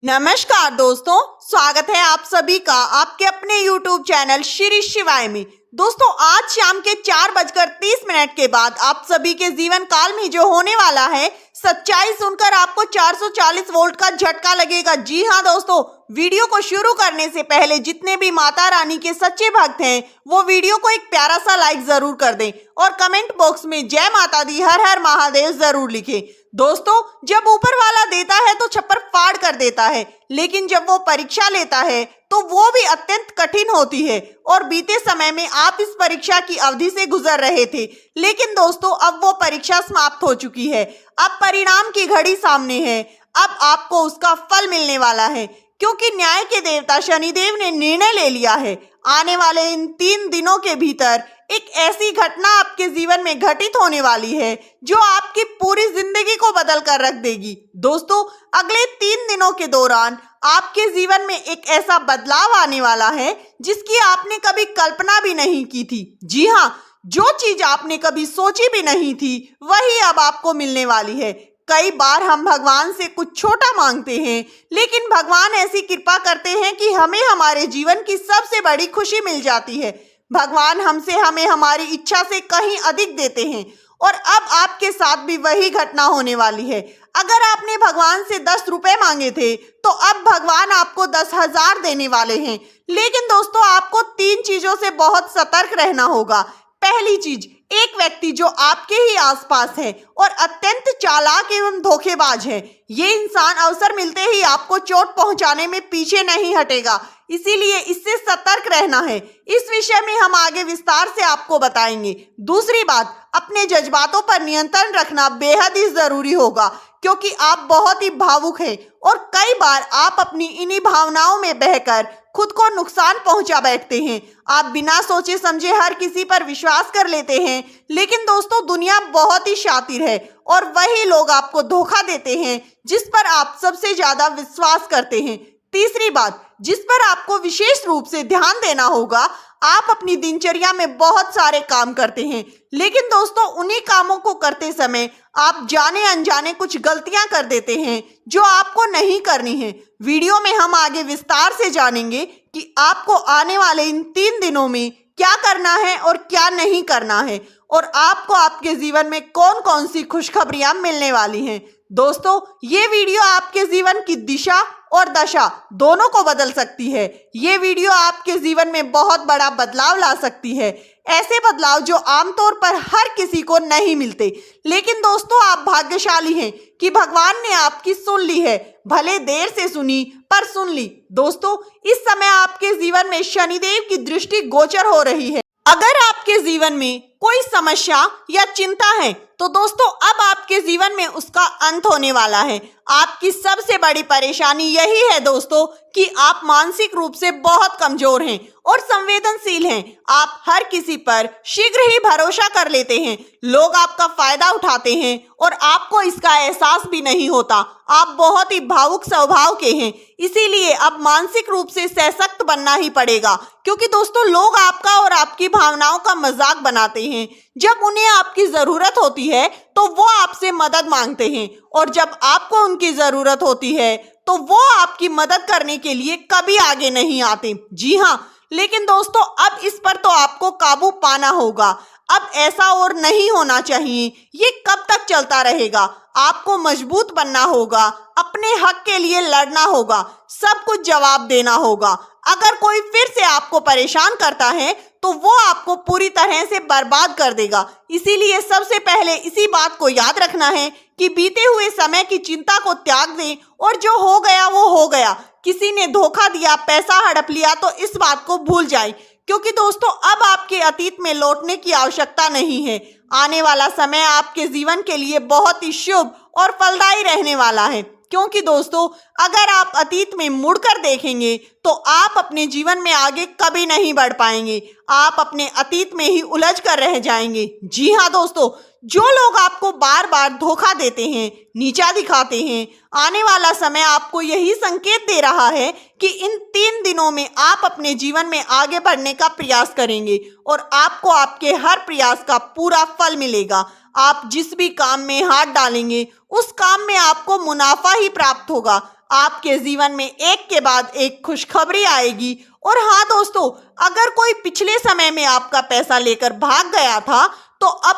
नमस्कार दोस्तों, स्वागत है आप सभी का आपके अपने YouTube चैनल श्री शिवाय में। दोस्तों, आज शाम के 4:30 के बाद आप सभी के जीवन काल में जो होने वाला है, सच्चाई सुनकर आपको 440 वोल्ट का झटका लगेगा। जी हाँ दोस्तों, वीडियो को शुरू करने से पहले जितने भी माता रानी के सच्चे भक्त हैं वो वीडियो को एक प्यारा सा लाइक जरूर कर दें और कमेंट बॉक्स में जय माता दी हर हर महादेव जरूर लिखें। दोस्तों, जब ऊपर वाला देता है तो छप्पर फाड़ कर देता है, लेकिन जब वो परीक्षा लेता है तो वो भी अत्यंत कठिन होती है। और बीते समय में आप इस परीक्षा की अवधि से गुजर रहे थे, लेकिन दोस्तों अब वो परीक्षा समाप्त हो चुकी है। अब परिणाम की घड़ी सामने है। अब आपको उसका फल मिलने वाला है, क्योंकि न्याय के देवता शनिदेव ने निर्णय ले लिया है। आने वाले इन 3 दिनों के भीतर एक ऐसी घटना आपके जीवन में घटित होने वाली है जो आपकी पूरी जिंदगी को बदल कर रख देगी। दोस्तों, अगले 3 दिनों के दौरान आपके जीवन में एक ऐसा बदलाव आने वाला है जिसकी आपने कभी कल्पना भी नहीं की थी। जी हाँ, जो चीज आपने कभी सोची भी नहीं थी वही अब आपको मिलने वाली है। कई बार हम भगवान से कुछ छोटा मांगते हैं, लेकिन भगवान ऐसी कृपा करते हैं कि हमें हमारे जीवन की सबसे बड़ी खुशी मिल जाती है। भगवान हमसे हमें हमारी इच्छा से कहीं अधिक देते हैं और अब आपके साथ भी वही घटना होने वाली है। अगर आपने भगवान से 10 रुपए मांगे थे तो अब भगवान आपको 10,000 देने वाले हैं। लेकिन दोस्तों, आपको 3 चीजों से बहुत सतर्क रहना होगा। पहली चीज, एक व्यक्ति जो आपके ही आसपास है और अत्यंत चालाक एवं धोखेबाज है। ये इंसान अवसर मिलते ही आपको चोट पहुंचाने में पीछे नहीं हटेगा, इसीलिए इससे सतर्क रहना है। इस विषय में हम आगे विस्तार से आपको बताएंगे। दूसरी बात, अपने जज्बातों पर नियंत्रण रखना बेहद ही जरूरी होगा, क्योंकि आप बहुत ही भावुक हैं और कई बार आप अपनी इन्हीं भावनाओं में बहकर खुद को नुकसान पहुंचा बैठते हैं। आप बिना सोचे समझे हर किसी पर विश्वास कर लेते हैं, लेकिन दोस्तों दुनिया बहुत ही शातिर है और वही लोग आपको धोखा देते हैं जिस पर आप सबसे ज्यादा विश्वास करते हैं। तीसरी बात, जिस पर आपको विशेष रूप से ध्यान देना होगा, आप अपनी दिनचर्या में बहुत सारे काम करते हैं, लेकिन दोस्तों उन्हीं कामों को करते समय आप जाने अनजाने कुछ गलतियां कर देते हैं जो आपको नहीं करनी है। वीडियो में हम आगे विस्तार से जानेंगे कि आपको आने वाले इन 3 दिनों में क्या करना है और क्या नहीं करना है, और आपको आपके जीवन में कौन कौन सी खुशखबरियां मिलने वाली हैं। दोस्तों, ये वीडियो आपके जीवन की दिशा और दशा दोनों को बदल सकती है। ये वीडियो आपके जीवन में बहुत बड़ा बदलाव ला सकती है, ऐसे बदलाव जो आमतौर पर हर किसी को नहीं मिलते। लेकिन दोस्तों, आप भाग्यशाली हैं कि भगवान ने आपकी सुन ली है, भले देर से सुनी पर सुन ली। दोस्तों, इस समय आपके जीवन में शनिदेव की दृष्टि गोचर हो रही है। अगर आपके जीवन में कोई समस्या या चिंता है तो दोस्तों अब आपके जीवन में उसका अंत होने वाला है। आपकी सबसे बड़ी परेशानी यही है दोस्तों कि आप मानसिक रूप से बहुत कमजोर हैं और संवेदनशील हैं। आप हर किसी पर शीघ्र ही भरोसा कर लेते हैं। लोग आपका फायदा उठाते हैं और आपको इसका एहसास भी नहीं होता। आप बहुत ही भावुक स्वभाव के हैं, इसीलिए अब मानसिक रूप से सशक्त बनना ही पड़ेगा, क्योंकि दोस्तों लोग आपका और आपकी भावनाओं का मजाक बनाते हैं। जब उन्हें आपकी जरूरत होती है तो वो आपसे मदद मांगते हैं, और जब आपको उनकी जरूरत होती है तो वो आपकी मदद करने के लिए कभी आगे नहीं आते। जी हाँ, लेकिन दोस्तों अब इस पर तो आपको काबू पाना होगा। अब ऐसा और नहीं होना चाहिए। ये कब तक चलता रहेगा? आपको मजबूत बनना होगा, अपने हक के लिए लड़ना होगा, सब कुछ जवाब देना होगा। अगर कोई फिर से आपको परेशान करता है तो वो आपको पूरी तरह से बर्बाद कर देगा। इसीलिए सबसे पहले इसी बात को याद रखना है कि बीते हुए समय की चिंता को त्याग दें और जो हो गया वो हो गया। किसी ने धोखा दिया, पैसा हड़प लिया तो इस बात को भूल जाएं, क्योंकि दोस्तों अब आपके अतीत में लौटने की आवश्यकता नहीं है। आने वाला समय आपके जीवन के लिए बहुत ही शुभ और फलदायी रहने वाला है, क्योंकि दोस्तों अगर आप अतीत में मुड़कर देखेंगे तो आप अपने जीवन में आगे कभी नहीं बढ़ पाएंगे। आप अपने अतीत में ही उलझ कर रह जाएंगे। जी हाँ दोस्तों, जो लोग आपको बार बार धोखा देते हैं, नीचा दिखाते हैं, आने वाला समय आपको यही संकेत दे रहा है कि इन 3 दिनों में आप अपने जीवन में आगे बढ़ने का प्रयास करेंगे और आपको आपके हर प्रयास का पूरा फल मिलेगा। आप जिस भी काम में हाथ डालेंगे उस काम में आपको मुनाफा ही प्राप्त होगा। आपके जीवन में एक के बाद एक खुशखबरी आएगी। और हाँ दोस्तों, अगर कोई पिछले समय में आपका पैसा लेकर भाग गया था तो अब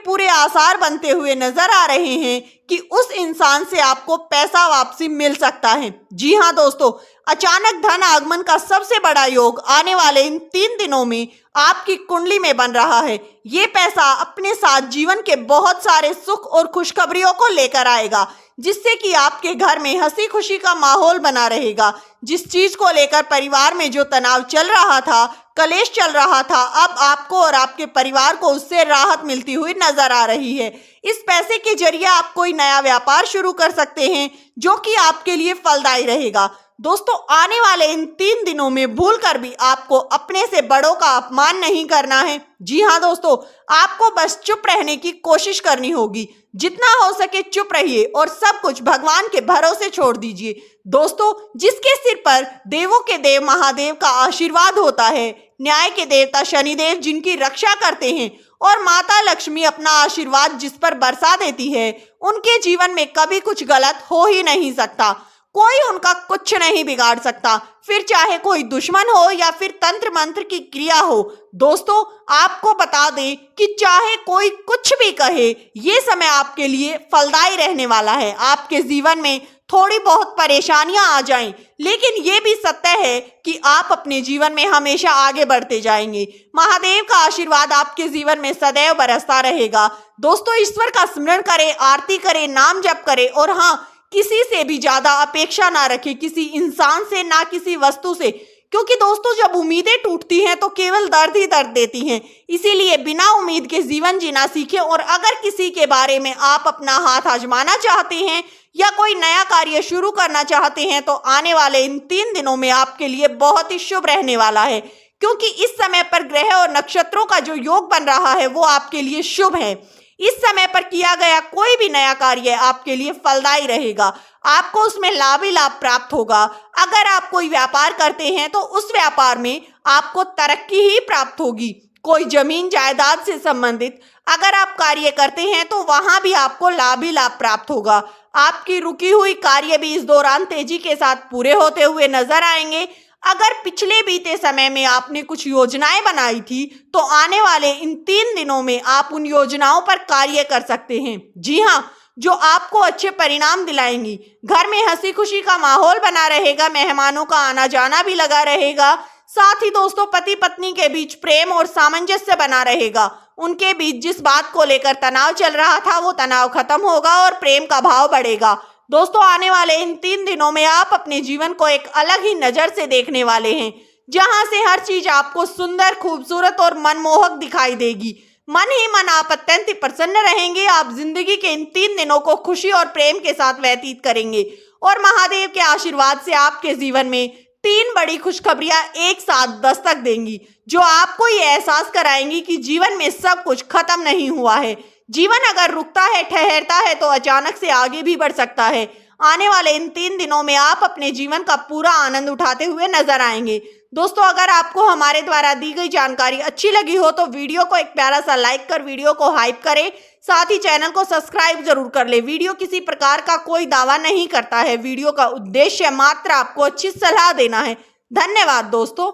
पूरे आसार बनते हुए नजर आ रहे हैं कि उस इंसान से आपको पैसा वापसी मिल सकता है। जी हाँ दोस्तों, अचानक धन आगमन का सबसे बड़ा योग आने वाले इन 3 दिनों में आपकी कुंडली में बन रहा है। ये पैसा अपने साथ जीवन के बहुत सारे सुख और खुशखबरियों को लेकर आएगा, जिससे कि आपके घर में हंसी खुशी का माहौल बना रहेगा। जिस चीज को लेकर परिवार में जो तनाव चल रहा था, कलेश चल रहा था, अब आपको और आपके परिवार को उससे राहत मिलती हुई नजर आ रही है। इस पैसे के जरिए आप कोई नया व्यापार शुरू कर सकते हैं जो कि आपके लिए फलदायी रहेगा। दोस्तों, आने वाले इन 3 दिनों में भूलकर भी आपको अपने से बड़ों का अपमान नहीं करना है। जी हाँ दोस्तों, आपको बस चुप रहने की कोशिश करनी होगी। जितना हो सके चुप रहिए और सब कुछ भगवान के भरोसे छोड़ दीजिए। दोस्तों, जिसके सिर पर देवों के देव महादेव का आशीर्वाद होता है, न्याय के देवता शनिदेव जिनकी रक्षा करते हैं और माता लक्ष्मी अपना आशीर्वाद जिस पर बरसा देती है, उनके जीवन में कभी कुछ गलत हो ही नहीं सकता। कोई उनका कुछ नहीं बिगाड़ सकता, फिर चाहे कोई दुश्मन हो या फिर तंत्र मंत्र की क्रिया हो। दोस्तों, आपको बता दें कि चाहे कोई कुछ भी कहे, ये समय आपके लिए फलदायी रहने वाला है। आपके जीवन में थोड़ी बहुत परेशानियां आ जाएं, लेकिन ये भी सत्य है कि आप अपने जीवन में हमेशा आगे बढ़ते जाएंगे। महादेव का आशीर्वाद आपके जीवन में सदैव बरसता रहेगा। दोस्तों, ईश्वर का स्मरण करें, आरती करें, नाम जप करें और हाँ, किसी से भी ज्यादा अपेक्षा ना रखें, किसी इंसान से ना किसी वस्तु से, क्योंकि दोस्तों जब उम्मीदें टूटती हैं तो केवल दर्द ही दर्द देती हैं। इसीलिए बिना उम्मीद के जीवन जीना सीखें। और अगर किसी के बारे में आप अपना हाथ आजमाना चाहते हैं या कोई नया कार्य शुरू करना चाहते हैं तो आने वाले इन 3 दिनों में आपके लिए बहुत ही शुभ रहने वाला है, क्योंकि इस समय पर ग्रह और नक्षत्रों का जो योग बन रहा है वो आपके लिए शुभ है। इस समय पर किया गया कोई भी नया कार्य आपके लिए फलदायी रहेगा, आपको उसमें लाभ ही लाभ प्राप्त होगा। अगर आप कोई व्यापार करते हैं तो उस व्यापार में आपको तरक्की ही प्राप्त होगी। कोई जमीन जायदाद से संबंधित अगर आप कार्य करते हैं तो वहां भी आपको लाभ ही लाभ प्राप्त होगा। आपकी रुकी हुई कार्य भी इस दौरान तेजी के साथ पूरे होते हुए नजर आएंगे। अगर पिछले बीते समय में आपने कुछ योजनाएं बनाई थी तो आने वाले इन 3 दिनों में आप उन योजनाओं पर कार्य कर सकते हैं। जी हाँ, जो आपको अच्छे परिणाम दिलाएंगी। घर में हंसी खुशी का माहौल बना रहेगा, मेहमानों का आना जाना भी लगा रहेगा। साथ ही दोस्तों, पति पत्नी के बीच प्रेम और सामंजस्य बना रहेगा। उनके बीच जिस बात को लेकर तनाव चल रहा था वो तनाव खत्म होगा और प्रेम का भाव बढ़ेगा। दोस्तों, आने वाले इन 3 दिनों में आप अपने जीवन को एक अलग ही नजर से देखने वाले हैं, जहां से हर चीज आपको सुंदर, खूबसूरत और मनमोहक दिखाई देगी। मन ही मन आप अत्यंत प्रसन्न रहेंगे। आप जिंदगी के इन 3 दिनों को खुशी और प्रेम के साथ व्यतीत करेंगे और महादेव के आशीर्वाद से आपके जीवन में 3 बड़ी खुशखबरियां एक साथ दस्तक देंगी, जो आपको ये एहसास कराएंगी कि जीवन में सब कुछ खत्म नहीं हुआ है। जीवन अगर रुकता है, ठहरता है तो अचानक से आगे भी बढ़ सकता है। आने वाले इन 3 दिनों में आप अपने जीवन का पूरा आनंद उठाते हुए नजर आएंगे। दोस्तों, अगर आपको हमारे द्वारा दी गई जानकारी अच्छी लगी हो तो वीडियो को एक प्यारा सा लाइक कर वीडियो को हाइप करें। साथ ही चैनल को सब्सक्राइब जरूर कर ले। वीडियो किसी प्रकार का कोई दावा नहीं करता है। वीडियो का उद्देश्य मात्र आपको अच्छी सलाह देना है। धन्यवाद दोस्तों।